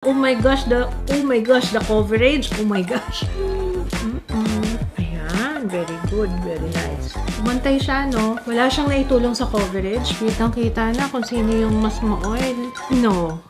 Oh my gosh, the coverage. Oh my gosh. Ayan, very good, very nice. Bantay siya, no? Wala siyang naitulong sa coverage. Kitang-kita na kung sino yung mas ma-oil. No.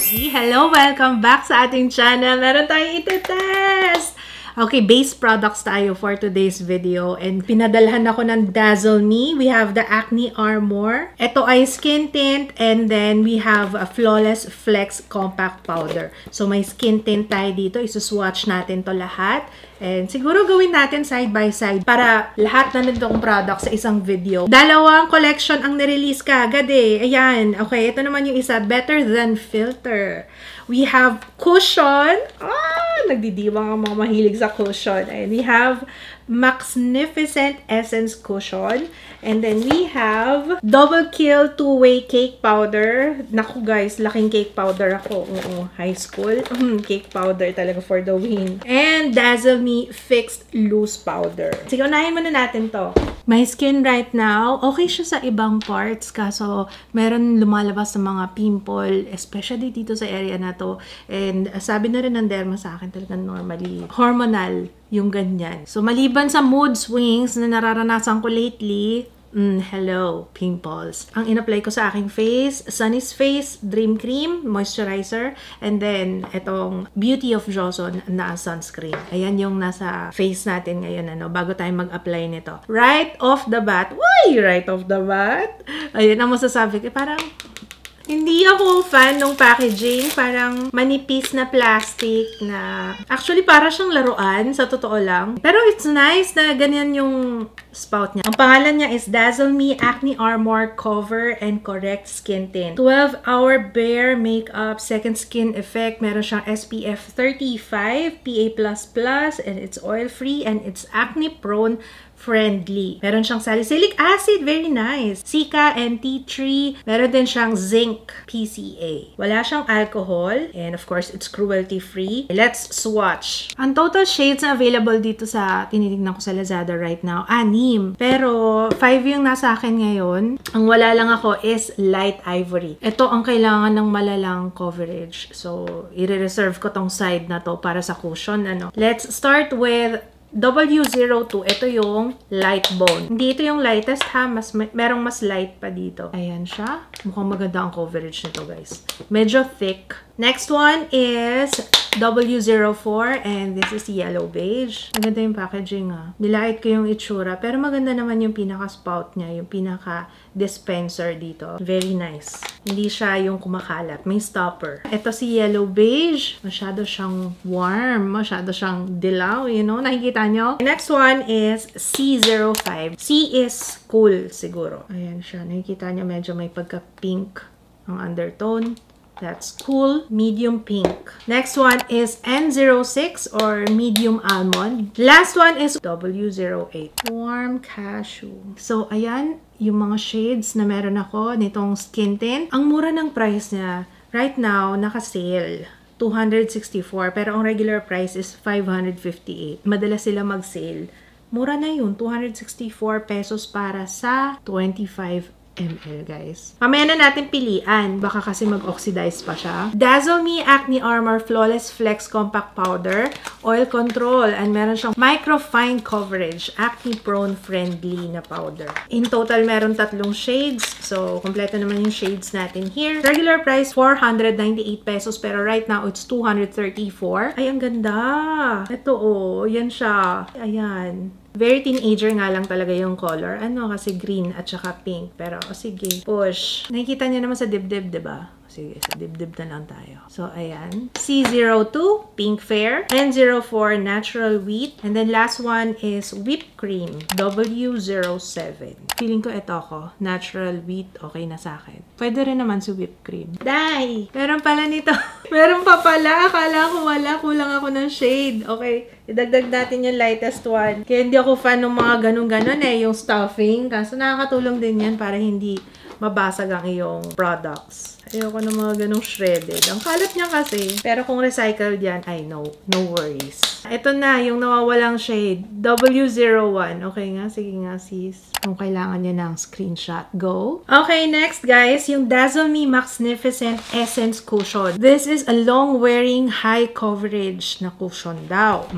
Hello, welcome back sa ating channel. Meron tayong iti-test. Okay, base products tayo for today's video. And pinadalhan ako ng Dazzle Me. We have the Acne Armor. Ito ay skin tint. And then we have a Flawless Flex Compact Powder. So may skin tint tayo dito. Isuswatch natin to lahat. And siguro gawin natin side by side para lahat na nitong products sa isang video. Dalawang collection ang nirelease kaagad eh. Ayan. Okay, ito naman yung isa. Better Than Filter. We have cushion. Nagdidiwang ang mga mahilig sa cushion. And we have Maxnificent Essence Cushion. And then we have Double Kill 2-Way Cake Powder. Naku guys, laking cake powder ako. High school. Cake powder talaga for the win. And Dazzle Me Fixed Loose Powder. Sige, unahin muna natin to. My skin right now, okay siya sa ibang parts. Kaso, meron lumalabas sa mga pimple. Especially dito sa area na to. And sabi na rin ng derma sa akin talagang normally hormonal yung ganyan. So, maliban sa mood swings na nararanasan ko lately, hello, pimples. Ang in-apply ko sa aking face, Sunny's Face Dream Cream, Moisturizer, and then itong Beauty of Joseon na sunscreen. Ayan yung nasa face natin ngayon, bago tayo mag-apply nito. Right off the bat, right off the bat, ayun ang masasabi ko, parang hindi ako fan ng packaging. Parang manipis na plastic na actually para siyang laruan, sa totoo lang. Pero it's nice na ganyan yung spout niya. Ang pangalan niya is Dazzle Me Acne Armor Cover and Correct Skin Tint. 12-hour Bare Makeup Second Skin Effect. Meron siyang SPF 35, PA++, and it's oil-free and it's acne-prone friendly. Meron siyang salicylic acid, very nice. Cica and tea tree. Meron din siyang zinc, PCA. Wala siyang alcohol, and of course, it's cruelty-free. Let's swatch. Ang total shades na available dito sa tinitignan ko sa Lazada right now, 6. Pero 5 yung nasa akin ngayon. Ang wala lang ako is light ivory. Ito ang kailangan ng malalang coverage. So, i-reserve ko tong side na to para sa cushion. Let's start with W02, ito yung light bone. Hindi ito yung lightest ha, merong mas light pa dito. Ayan siya. Mukhang maganda ang coverage nito guys. Medyo thick. Next one is W04 and this is yellow beige. Maganda yung packaging ha. Nilait ko yung itsura pero maganda naman yung pinaka-spout niya, yung pinaka-dispenser dito. Very nice. Hindi siya yung kumakalat. May stopper. Ito si yellow beige. Masyado siyang warm. Masyado siyang dilaw, Nakikita nyo? Next one is C05. C is cool siguro. Ayan siya. Nakikita nyo medyo may pagka-pink ang undertone. That's cool. Medium pink. Next one is N06 or medium almond. Last one is W08. Warm cashew. So, ayan yung mga shades na meron ako nitong skin tint. Ang mura ng price niya. Right now, naka-sale. 264. Pero ang regular price is 558. Madalas sila mag-sale. Mura na yun. 264 pesos para sa 25 ml, guys. Mamaya na natin pilian. Baka kasi mag-oxidize pa siya. Dazzle Me Acne Armor Flawless Flex Compact Powder. Oil Control. And meron siyang Microfine Coverage. Acne-prone friendly na powder. In total, meron 3 shades. So, kompleto naman yung shades natin here. Regular price, 498 pesos. Pero right now, it's 234. Ay, ang ganda. Ito, yan siya. Ayan. Very teenager nga lang talaga yung color. Kasi green at saka pink. Pero, sige. Push. Nakikita niyo naman sa dibdib, diba? Sige, sa dibdib na lang tayo. So, ayan. C02, Pink Fair. N04, Natural Wheat. And then, last one is Whipped Cream. W07. Feeling ko ito ako. Natural Wheat, okay na sa akin. Pwede rin naman si Whipped Cream. Dai! Meron pala nito. Meron pa pala. Akala ko wala. Kulang ako ng shade. Okay. Idagdag natin yung lightest one. Kaya hindi ako fan ng mga ganun-ganon yung stuffing. Kaso nakakatulong din yan para hindi mabasag ang iyong products. Ayoko ng mga ganong shredded. Ang kalat niya kasi. Pero kung recycled yan, I know. No worries. Ito na, yung nawawalang shade. W01. Okay nga, sige nga sis. Kung kailangan niya ng screenshot, go. Okay, next guys, yung Dazzle Me Magnificent Essence Cushion. This is a long-wearing, high-coverage na cushion daw.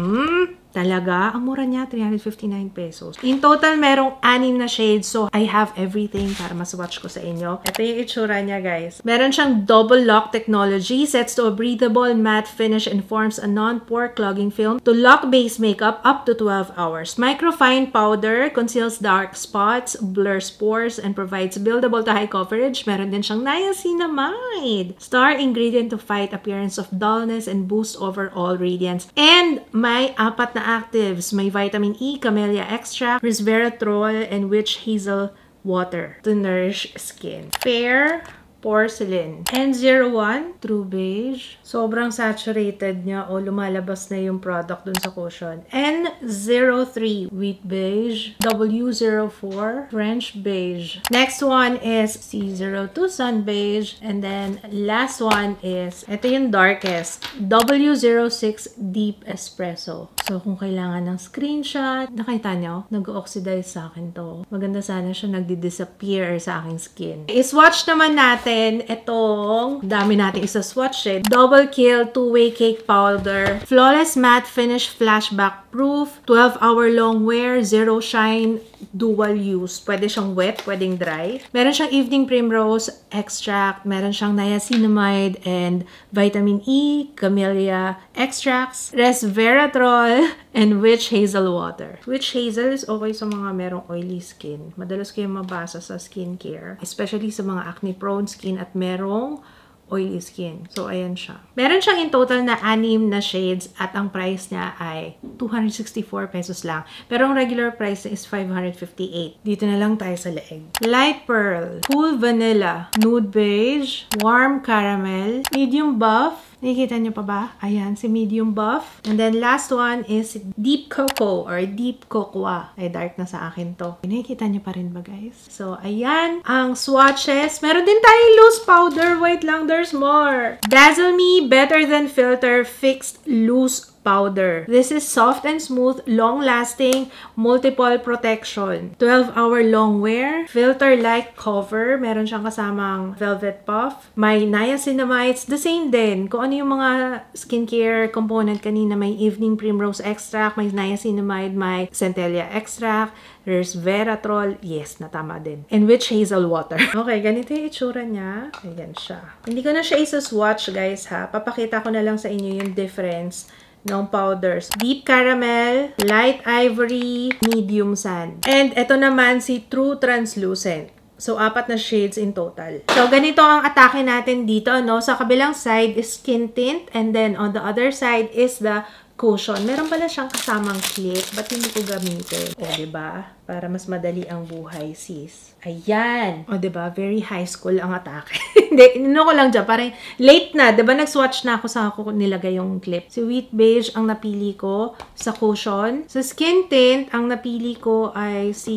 Talaga? Ang mura niya, 359 pesos. In total, merong 6 na shades. So, I have everything para maswatch ko sa inyo. Ito yung itsura niya, guys. Meron siyang double lock technology. Sets to a breathable matte finish and forms a non-pore clogging film to lock base makeup up to 12 hours. Microfine powder conceals dark spots, blurs pores, and provides buildable to high coverage. Meron din siyang niacinamide. Star ingredient to fight appearance of dullness and boost overall radiance. And may 4 na actives. May vitamin E, camellia extract, resveratrol, and witch hazel water to nourish skin. Fair porcelain. N01, True Beige. Sobrang saturated niya o lumalabas na yung product dun sa cushion. N03, Wheat Beige. W04, French Beige. Next one is C02, Sun Beige. And then last one is, ito yung darkest, W06, Deep Espresso. So kung kailangan ng screenshot, nakita nyo, nag-oxidize sa akin to. Maganda sana siya nagdi-disappear sa aking skin. I-swatch naman natin itong, dami natin isa-swatch eh. Double Kill 2-Way Cake Powder. Flawless Matte Finish Flashback Proof. 12-hour long wear. Zero shine. Dual use. Pwede siyang wet, pwedeng dry. Meron siyang Evening Primrose Extract. Meron siyang niacinamide and vitamin E, camellia extracts, resveratrol, and witch hazel water. Witch hazel is okay sa mga merong oily skin. Madalas kayo mabasa sa skincare. Especially sa mga acne-prone skin at merong oily skin. So, ayan siya. Meron siyang in total na 6 na shades at ang price niya ay 264 pesos lang. Pero ang regular price is 558. Dito na lang tayo sa leeg. Light Pearl, Cool Vanilla, Nude Beige, Warm Caramel, Medium Buff. Nakikita niyo pa ba? Ayan, si Medium Buff. And then last one is Deep Cocoa or Deep Cocoa. Ay, dark na sa akin to. Nakikita niyo pa rin ba, guys? So, ayan ang swatches. Meron din tayong loose powder. Wait lang, there's more. Dazzle Me Better Than Filter Fixed Loose Powder. This is soft and smooth, long-lasting, multiple protection. 12-hour long wear, filter-like cover. Meron siyang kasamang velvet puff. May niacinamides. The same din. Kung ano yung mga skincare component kanina, may Evening Primrose Extract, may niacinamide, may centella extract, resveratrol. Yes, natama din. And witch hazel water. Okay, ganito yung itsura niya. Ayan siya. Hindi ko na siya isa-swatch, guys, ha. Papakita ko na lang sa inyo yung difference ng powders. Deep Caramel, Light Ivory, Medium Sand. And ito naman si True Translucent. So, 4 na shades in total. So, ganito ang atake natin dito, no? Sa kabilang side is skin tint and then on the other side is the cushion. Meron pala siyang kasamang clip. Ba't hindi ko gamitin? O, diba? Para mas madali ang buhay, sis. Ayan! O, diba? Very high school ang atake. Hindi, ko lang dyan. Parang late na. Diba? Nag-swatch na ako sa ako nilagay yung clip. Si Wheat Beige ang napili ko sa cushion. Sa skin tint, ang napili ko ay si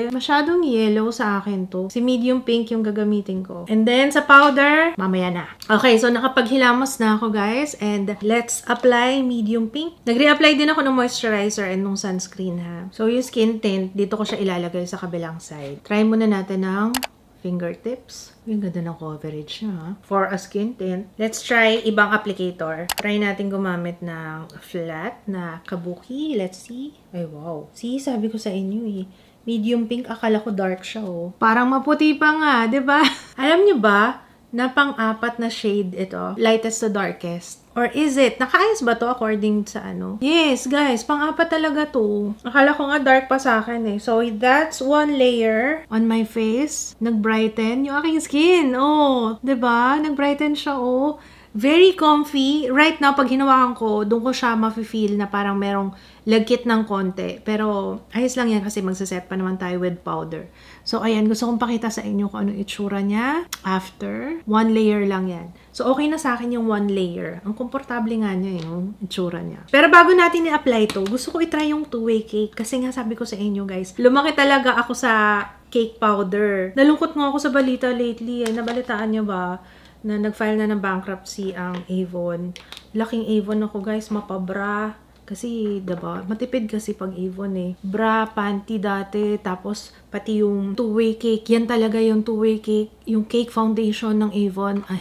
masyadong yellow sa akin to. Si medium pink yung gagamitin ko. And then, sa powder, mamaya na. Okay, so nakapaghilamos na ako, guys. And let's apply medium pink. Nag-reapply din ako ng moisturizer and ng sunscreen, ha. So, yung skin tint, dito ko siya ilalagay sa kabilang side. Try muna natin ng fingertips. Yung ganda ng coverage niya, ha? For a skin tint. Let's try ibang applicator. Try natin gumamit ng flat na kabuki. Let's see. Ay, wow. See, sabi ko sa inyo, eh. Medium pink, akala ko dark siya, oh. Parang maputi pa nga, diba? Alam niyo ba, na pang-4 na shade ito. Lightest to darkest. Or is it? Nakaayos ba to according sa ano? Yes, guys. Pang-4 talaga to. Akala ko nga dark pa sa akin eh. So, that's 1 layer on my face. Nag-brighten yung aking skin. Oh, diba? Nag-brighten siya, oh. Very comfy. Right now, pag hinawakan ko, doon ko siya mafe-feel na parang merong lagkit ng konti. Pero, ayos lang yan kasi magsaset pa naman tayo with powder. So, ayan. Gusto kong pakita sa inyo kung anong itsura niya after. 1 layer lang yan. So, okay na sa akin yung 1 layer. Ang komportable nga niya yung itsura niya. Pero bago natin i-apply to, gusto ko i-try yung 2-way cake. Kasi nga sabi ko sa inyo, guys, lumaki talaga ako sa cake powder. Nalungkot nga ako sa balita lately. Nabalitaan niyo ba? na nag-file na ng bankruptcy ang Avon. Laking Avon ako guys, mapabra. Kasi, diba, matipid kasi pag Avon eh. Bra, panty dati, tapos pati yung two-way cake. Yan talaga yung two-way cake. Yung cake foundation ng Avon. Ay,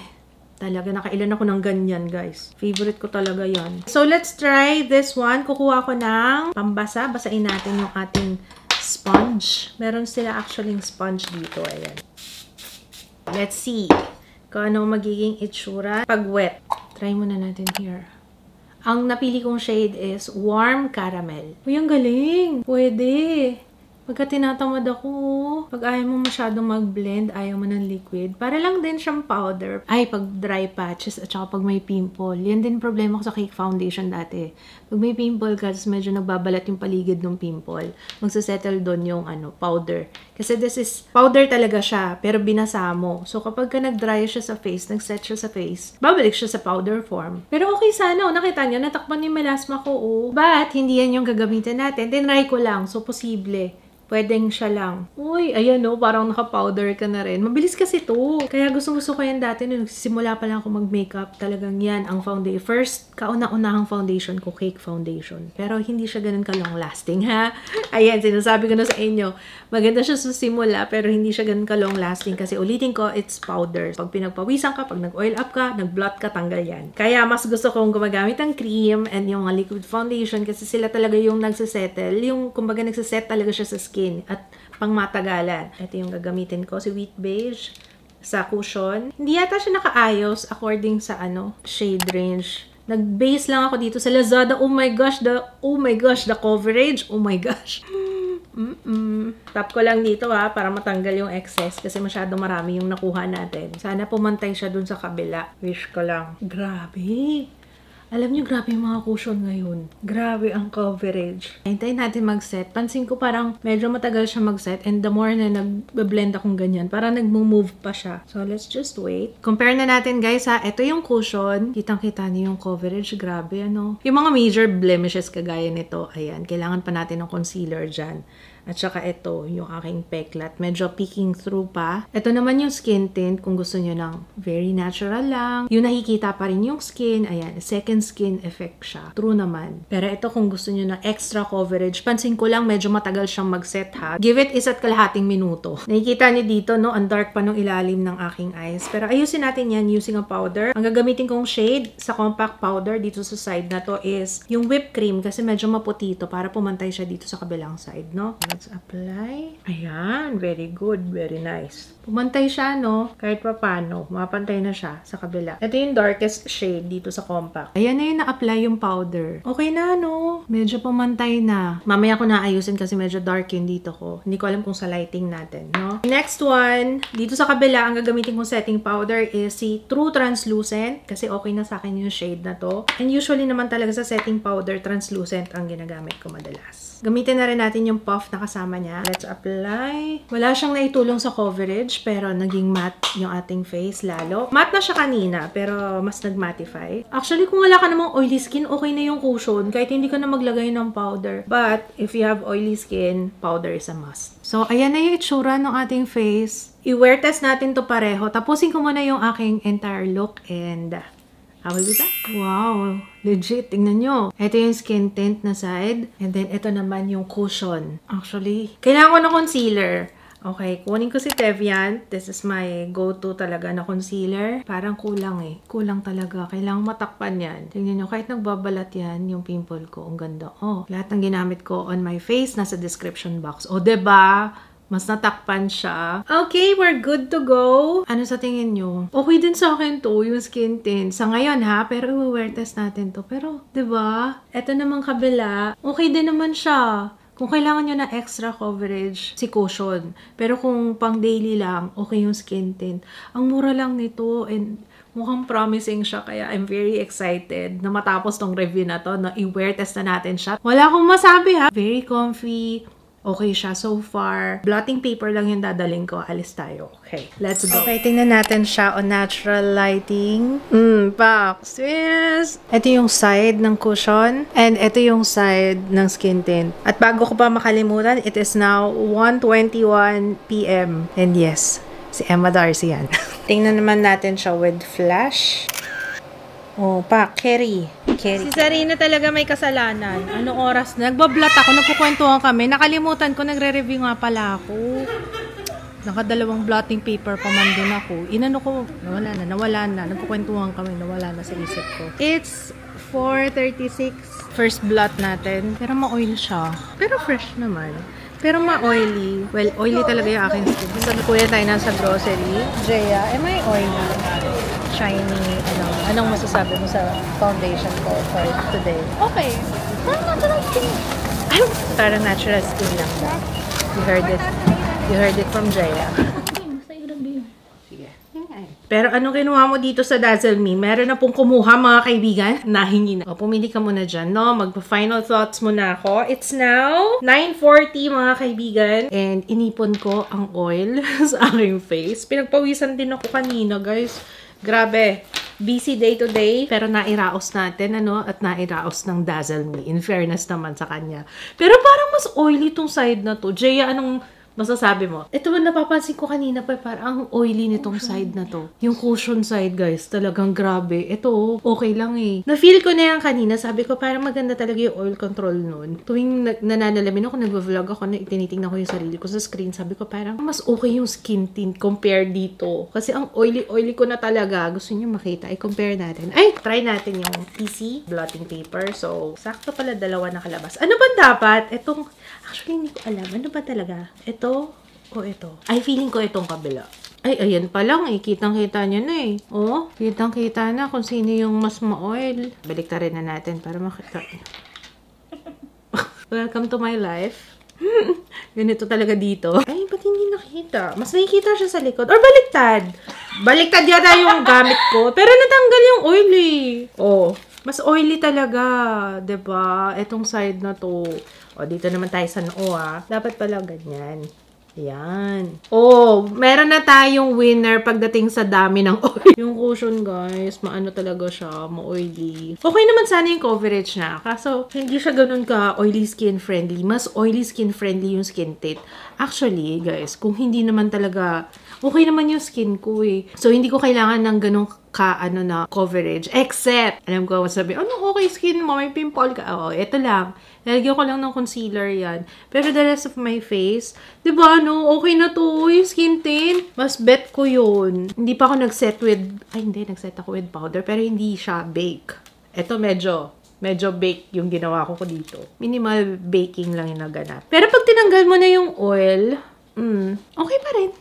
talaga, nakailan ako ng ganyan, guys. Favorite ko talaga yan. So, let's try this one. Kukuha ko ng pambasa. Basain natin yung ating sponge. Meron sila actually sponge dito. Ayan. Let's see kung ano magiging itsura pag wet. Try muna natin here. Ang napili kong shade is Warm Caramel. Uy, ang galing! Pwede! Pagka tinatamad ako, pag ayaw mo masyadong mag-blend, ayaw mo ng liquid, para lang din siyang powder. Ay, pag dry patches at saka pag may pimple. Yan din problema ko sa cake foundation dati. Pag may pimple ka, medyo nagbabalat yung paligid ng pimple, magsasettle doon yung powder. Kasi this is, powder talaga siya, pero binasa mo. So, kapag ka nag-dry siya sa face, nag-set siya sa face, babalik siya sa powder form. Pero okay sana, nakita niyo, natakpan yung melasma ko, But, hindi yan yung gagamitin natin. Tinry ko lang, so posible. Pwedeng siya lang. Uy, ayan parang naka-powder ka na rin. Mabilis kasi to. Kaya gusto-gusto ko yan dati nung nagsisimula pa lang ako mag-makeup. Talagang yan ang foundation. First, kauna-unahang foundation ko, cake foundation. Pero hindi siya ganun ka-long lasting, ha? Ayan, sinasabi ko na sa inyo. Maganda siya sa simula, pero hindi siya ganun ka-long lasting. Kasi ulitin ko, it's powder. Pag pinagpawisan ka, pag nag-oil up ka, nag-blot ka, tanggal yan. Kaya mas gusto kong gumagamit ng cream and yung liquid foundation kasi sila talaga yung nagsisettle. Yung, kumbaga, nagsiset talaga siya sa skin at pangmatagalan. Ito yung gagamitin ko, si Wheat Beige sa cushion. Hindi yata siya nakaayos according sa shade range. Nag-base lang ako dito sa Lazada. Oh my gosh, the coverage. Oh my gosh. Tap ko lang dito para matanggal yung excess kasi masyado marami yung nakuha natin. Sana pumantay siya dun sa kabila. Wish ko lang. Grabe. Alam niyo, grabe yung mga cushion ngayon. Grabe ang coverage. Hintayin natin mag-set. Pansin ko parang medyo matagal siya mag-set and the more na nag-blend akong ganyan, parang nag-move pa siya. So, let's just wait. Compare na natin, guys, ha. Ito yung cushion. Kitang-kita niyo yung coverage. Grabe, Yung mga major blemishes kagaya nito, ayan, kailangan pa natin ng concealer dyan. At saka ito, yung aking peklat. Medyo peeking through pa. Ito naman yung skin tint kung gusto nyo ng very natural lang. Yung nakikita pa rin yung skin. Ayan, second skin effect siya. True naman. Pero ito kung gusto nyo ng extra coverage. Pansin ko lang medyo matagal siyang mag-set ha. Give it 1.5 minuto. Nakikita nyo dito, ang dark pa nung ilalim ng aking eyes. Pero ayusin natin yan using a powder. Ang gagamitin kong shade sa compact powder dito sa side na to is yung whipped cream kasi medyo maputi ito para pumantay siya dito sa kabilang side, Let's apply. Ayan, very good, very nice. Pumantay siya, kahit pa paano, mapantay na siya sa kabila. Ito yung darkest shade dito sa compact. Ayan na yung na-apply yung powder. Okay na, Medyo pumantay na. Mamaya ko naayusin kasi medyo dark yun dito ko. Hindi ko alam kung sa lighting natin, Next one, dito sa kabila, ang gagamitin kong setting powder is si True Translucent kasi okay na sa akin yung shade na to. And usually naman talaga sa setting powder, translucent ang ginagamit ko madalas. Gamitin na rin natin yung puff na kasama niya. Let's apply. Wala siyang naitulong sa coverage, pero naging matte yung ating face lalo. Matte na siya kanina, pero mas nag-mattify. Actually, kung wala ka namang oily skin, okay na yung cushion, kahit hindi ka na maglagay ng powder. But, if you have oily skin, powder is a must. So, ayan na yung itsura ng ating face. I-wear test natin to pareho. Tapusin ko muna yung aking entire look and how will be that? Wow! Legit, tingnan nyo. Ito yung skin tint na side. And then, ito naman yung cushion. Actually, kailangan ko ng concealer. Okay, kunin ko si Tevian. This is my go-to talaga na concealer. Parang kulang Kulang talaga. Kailangan matakpan yan. Tingnan nyo, kahit nagbabalat yan, yung pimple ko. Ang ganda. Lahat ng ginamit ko on my face, nasa description box. Diba? Mas natakpan siya. Okay, we're good to go. Ano sa tingin nyo? Okay din sa akin to, yung skin tint. Sa ngayon ha, pero i-wear test natin to. Pero, diba? Ito namang kabila, okay din naman siya. Kung kailangan nyo na extra coverage, si cushion. Pero kung pang daily lang, okay yung skin tint. Ang mura lang nito and mukhang promising siya. Kaya I'm very excited na matapos tong review na to, na i-wear test na natin siya. Wala akong masabi ha. Very comfy. Okay siya so far. Blotting paper lang yung dadaling ko. Alis tayo. Okay, let's go. Okay, tingnan natin siya on natural lighting. Box. Yes! Ito yung side ng cushion. And ito yung side ng skin tint. At bago ko pa makalimutan, it is now 1:21 PM. And yes, si Emma Darcy yan. Tingnan naman natin siya with flash. Oh, Kerry. Si Sarina talaga may kasalanan. Anong oras na? Nagbablot ako, nagkukwentuhan kami. Nakalimutan ko, nagre-review nga pala ako. Nakadalawang blotting paper pa man din ako. Inano ko, nawala na. Nagkukwentuhan kami, nawala na sa isip ko. It's 4:36. First blot natin. Pero ma-oil siya. Pero fresh naman. Pero ma-oily. Well, oily talaga yung aking skin. Sa kuya tayo nasa grocery. Jaya, am I oily? Shiny, anong masasabi mo sa foundation ko for today? Okay. Parang natural skin. Parang natural skin lang ba? You heard it from Jaya. Sige. Pero anong kinuha mo dito sa Dazzle Me? Meron na pong kumuha mga kaibigan. Nahingi na. O, pumili ka muna dyan, no? Magpa-final thoughts muna ako. It's now 9:40 mga kaibigan. And inipon ko ang oil sa aking face. Pinagpawisan din ako kanina, guys. Grabe. Busy day to day. Pero nairaos natin, at nairaos ng Dazzle Me. In fairness naman sa kanya. Pero parang mas oily tong side na to. Jaya, anong masasabi mo? Ito napapansin ko kanina pa, parang ang oily nitong side na to. Yung cushion side, guys, talagang grabe. Ito, okay lang eh. Na-feel ko na yan kanina. Sabi ko, parang maganda talaga yung oil control nun. Tuwing nananalamin ako, nag-vlog ako, tinitingnan ko yung sarili ko sa screen. Sabi ko, parang mas okay yung skin tint compare dito. Kasi ang oily ko na talaga. Gusto niyo makita. I-compare natin. Ay, try natin yung PC blotting paper. So, sakto pala dalawa nakalabas. Ano ba dapat? Actually, hindi ko alam. Ano ba talaga? Ito o ito? Ay, feeling ko itong kabila. Ay, ayan pa lang eh. Kitang-kita nyo na eh. Oh, kitang-kita na kung sino yung mas ma-oil. Baliktarin na natin para makita. Welcome to my life. Ganito talaga dito. Ay, ba't hindi nakita? Mas nakikita siya sa likod. Or baliktad. Baliktad yata yung gamit ko. Pero natanggal yung oil eh. Oh, mas oily talaga. Diba? Itong side na to. O, dito naman tayo sa noo, Dapat pala ganyan. Yan. Oh, meron na tayong winner pagdating sa dami ng oil. Yung cushion, guys, maano talaga siya, ma-oily. Okay naman sana yung coverage na. Kaso, hindi siya ganun ka oily skin friendly. Mas oily skin friendly yung skin tint. Actually, guys, kung hindi naman talaga, okay naman yung skin ko eh. So, hindi ko kailangan ng ganun na coverage. Except, alam ko, sabi, okay skin mo, may pimple ka. Oo, ito lang. Nalagyan ko lang ng concealer yan. Pero the rest of my face, diba, okay na to, yung skin tint. Mas bet ko yun. Hindi pa ako nag-set with, nag-set ako with powder, pero hindi siya bake. Ito medyo bake yung ginawa ko dito. Minimal baking lang yung naganap. Pero pag tinanggal mo na yung oil, okay pa rin.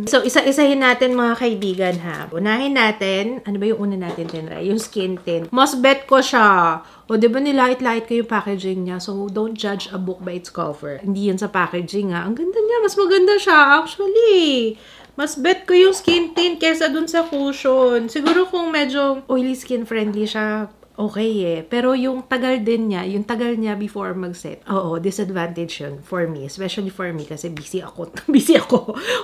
So, isa-isahin natin mga kaibigan ha. Unahin natin, ano ba yung una natin tinry? Yung skin tint. Mas bet ko siya. O, diba nilait-lait ko yung packaging niya? So, don't judge a book by its cover. Hindi yan sa packaging ha. Ang ganda niya. Mas maganda siya actually. Mas bet ko yung skin tint kesa dun sa cushion. Siguro kung medyo oily skin friendly siya, okay eh. Pero yung tagal niya before mag-set. Oo, disadvantage yun for me. Especially for me kasi busy ako.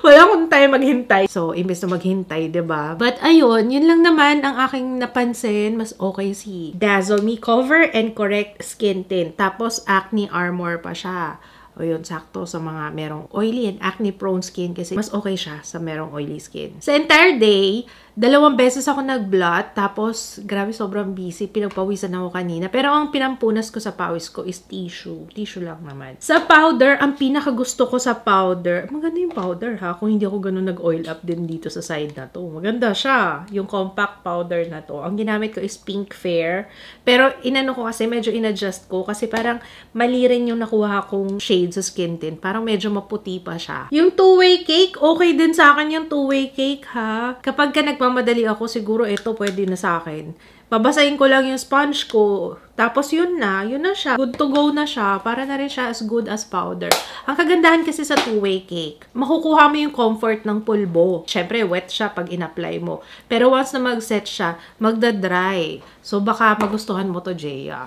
Wala akong time maghintay. So, imbes na maghintay, diba? But ayun, yun lang naman ang aking napansin. Mas okay si Dazzle Me Cover and Correct Skin Tint. Tapos, Acne Armor pa siya. O yun, sakto sa mga merong oily and acne-prone skin kasi mas okay siya sa merong oily skin. Sa entire day, 2 beses ako nag-blot, tapos grabe sobrang busy, pinagpawisan ako kanina. Pero ang pinampunas ko sa pawis ko is tissue. Tissue lang naman. Sa powder, ang pinakagusto ko sa powder, maganda yung powder ha, kung hindi ako ganun nag-oil up din dito sa side na to. Maganda siya, yung compact powder na to. Ang ginamit ko is Pink Fair, pero inano ko kasi, medyo in-adjust ko kasi parang mali rin yung nakuha kong shade sa skin tint. Parang medyo maputi pa siya. Yung two-way cake, okay din sa akin yung two-way cake ha. Kapag ka nagmamadali ako, siguro ito pwede na sa akin. Babasahin ko lang yung sponge ko. Tapos yun na siya. Good to go na siya. Para na rin siya as good as powder. Ang kagandahan kasi sa two-way cake, makukuha mo yung comfort ng pulbo. Syempre, wet siya pag in-apply mo. Pero once na mag-set siya, magda-dry. So baka magustuhan mo to, Jaya.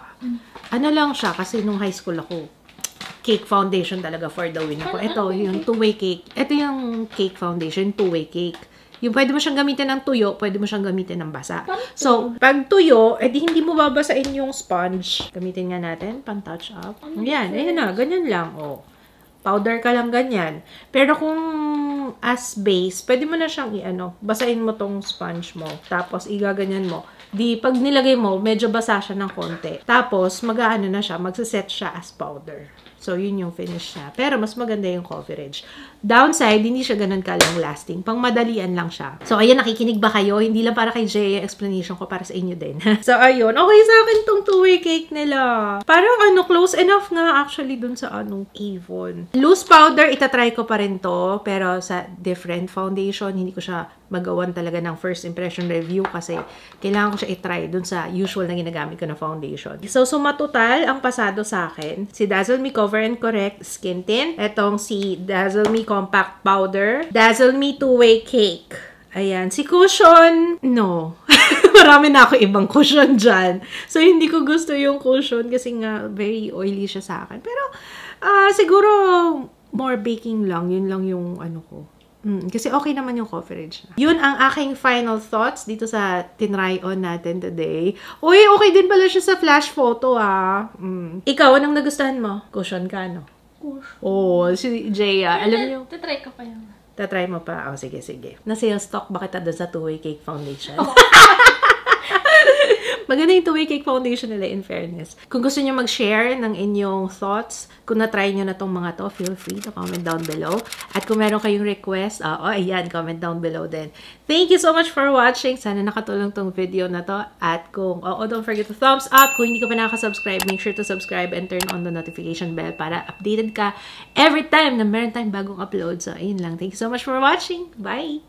Ano lang siya, kasi nung high school ako, cake foundation talaga for the win ako. Ito, yung two-way cake. Ito yung cake foundation, two-way cake. Yung pwede mo siyang gamitin ng tuyo, pwede mo siyang gamitin ng basa. So, pag tuyo, edi hindi mo babasain yung sponge. Gamitin nga natin, pang touch up. Ayan, ayan na, ganyan lang. Oh. Powder ka lang ganyan. Pero kung as base, pwede mo na siyang basahin mo tong sponge mo. Tapos, igaganyan mo. Pag nilagay mo, medyo basa siya ng konti. Tapos, na siya, magsaset siya as powder. So, yun yung finish niya. Pero, mas maganda yung coverage. Downside, hindi siya ganun ka-long lasting. Pang madalian lang siya. So, ayan, nakikinig ba kayo? Hindi lang para kay Jay, explanation ko para sa inyo din. So, ayun. Okay sa akin tong two-way cake nila. Parang, close enough nga actually dun sa, Avon. Loose powder, itatry ko pa rin to. Pero, sa different foundation, hindi ko siya magawan talaga ng first impression review kasi kailangan ko siya i-try dun sa usual na ginagamit ko na foundation. So, sumatotal ang pasado sa akin. Si Dazzle Me Cover and Correct Skin Tint. Etong si Dazzle Me Compact Powder. Dazzle Me Two-Way Cake. Ayan. Si cushion, no. Marami na ako ibang cushion dyan. So, hindi ko gusto yung cushion kasi nga very oily siya sa akin. Pero, siguro, more baking lang. Yun lang yung ko. Kasi okay naman yung coverage na. Yun ang aking final thoughts dito sa tinry on natin today. Uy, okay din pala siya sa flash photo, Ikaw, anong nagustuhan mo? Cushion ka, no? Cushion. Oh, si Jaya. Alam niyo? Tatry ko pa yun. Tatry mo pa? Oh, sige, sige. Na-sales stock ba kita doon sa Two-Way Cake Foundation? Oh. Maganda yung Two-Way Cake Foundation nila, in fairness. Kung gusto nyo mag-share ng inyong thoughts, kung na-try nyo na tong mga to, feel free to comment down below. At kung meron kayong request, ayan, comment down below din. Thank you so much for watching. Sana nakatulong tong video na to. At kung, don't forget to thumbs up. Kung hindi ka pa nakasubscribe, make sure to subscribe and turn on the notification bell para updated ka every time na meron tayong bagong upload. So, ayun lang. Thank you so much for watching. Bye!